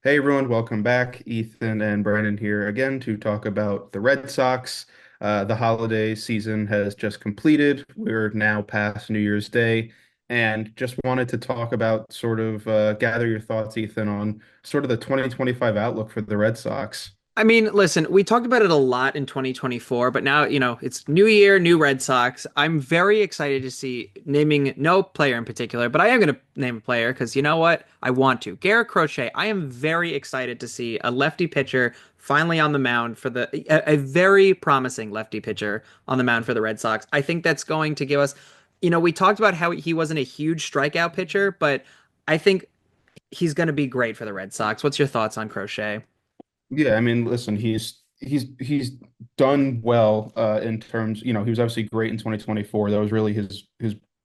Hey everyone, welcome back. Ethan and Brandon here again to talk about the Red Sox. The holiday season has just completed. We're now past New Year's Day, and just wanted to talk about gather your thoughts, Ethan, on sort of the 2025 outlook for the Red Sox. I mean, listen, we talked about it a lot in 2024, but now, it's new year, new Red Sox. I'm very excited to see naming no player in particular, but I am going to name a player because you know what? I want to. Garrett Crochet. I am very excited to see a lefty pitcher finally on the mound for a very promising lefty pitcher on the mound for the Red Sox. I think that's going to give us, we talked about how he wasn't a huge strikeout pitcher, but I think he's going to be great for the Red Sox. What's your thoughts on Crochet? Yeah, I mean, listen, he's done well in terms, he was obviously great in 2024. That was really his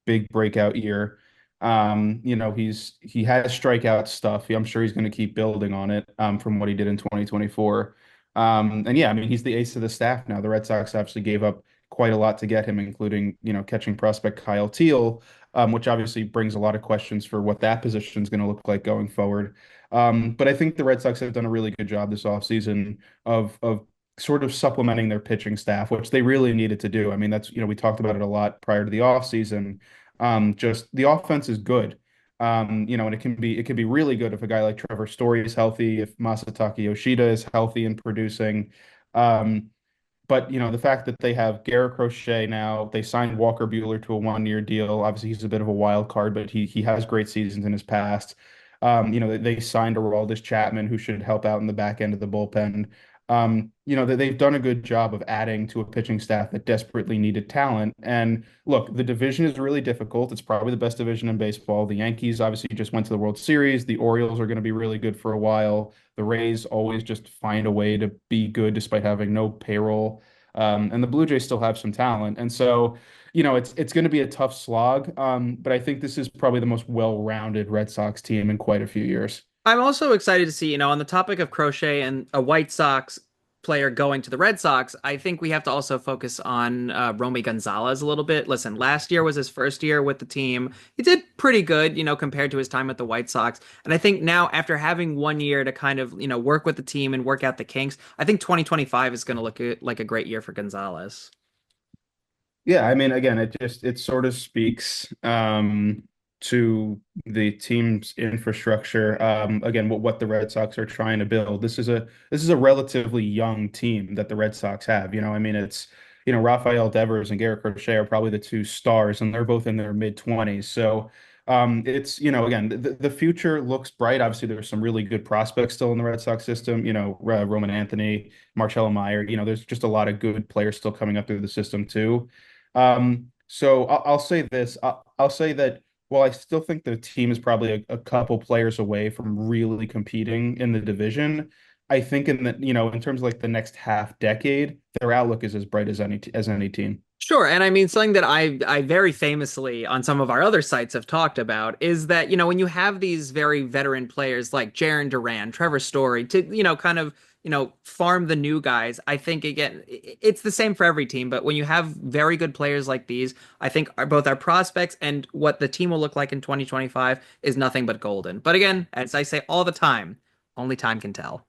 big breakout year. He has strikeout stuff. I'm sure he's going to keep building on it from what he did in 2024. And yeah, I mean, he's the ace of the staff now. The Red Sox obviously gave up quite a lot to get him, including, catching prospect Kyle Teal, which obviously brings a lot of questions for what that position is going to look like going forward. But I think the Red Sox have done a really good job this offseason of sort of supplementing their pitching staff, which they really needed to do. I mean, we talked about it a lot prior to the offseason. Just the offense is good. And it can be really good if a guy like Trevor Story is healthy, if Masataka Yoshida is healthy and producing. Um, but the fact that they have Garrett Crochet now, they signed Walker Buehler to a 1-year deal. Obviously, he's a bit of a wild card, but he has great seasons in his past. They signed Aroldis Chapman, who should help out in the back end of the bullpen. They've done a good job of adding to a pitching staff that desperately needed talent. And look, the division is really difficult. It's probably the best division in baseball. The Yankees obviously just went to the World Series. The Orioles are going to be really good for a while. The Rays always just find a way to be good despite having no payroll. And the Blue Jays still have some talent. And so, it's going to be a tough slog. But I think this is probably the most well-rounded Red Sox team in quite a few years. I'm also excited to see, on the topic of Crochet and a White Sox player going to the Red Sox, I think we have to also focus on Romy Gonzalez a little bit. Listen, last year was his first year with the team. He did pretty good, compared to his time with the White Sox. And I think now, after having 1 year to kind of, work with the team and work out the kinks, I think 2025 is going to look like a great year for Gonzalez. Yeah, I mean, again, it sort of speaks to the team's infrastructure. Again, what the Red Sox are trying to build. This is a relatively young team that the Red Sox have. I mean, it's Rafael Devers and Garrett Crochet are probably the two stars, and they're both in their mid-20s. So it's again, the future looks bright. Obviously, there's some really good prospects still in the Red Sox system. Roman Anthony, Marcelo Meyer. There's just a lot of good players still coming up through the system too. So I'll say this. I'll say that while I still think the team is probably a couple players away from really competing in the division, I think in terms of like the next half decade, their outlook is as bright as any team. Sure, and I mean something that I very famously on some of our other sites have talked about is that when you have these very veteran players like Jaron Duran, Trevor Story to kind of farm the new guys. I think again it's the same for every team, but when you have very good players like these, I think both our prospects and what the team will look like in 2025 is nothing but golden. But again, as I say all the time, only time can tell.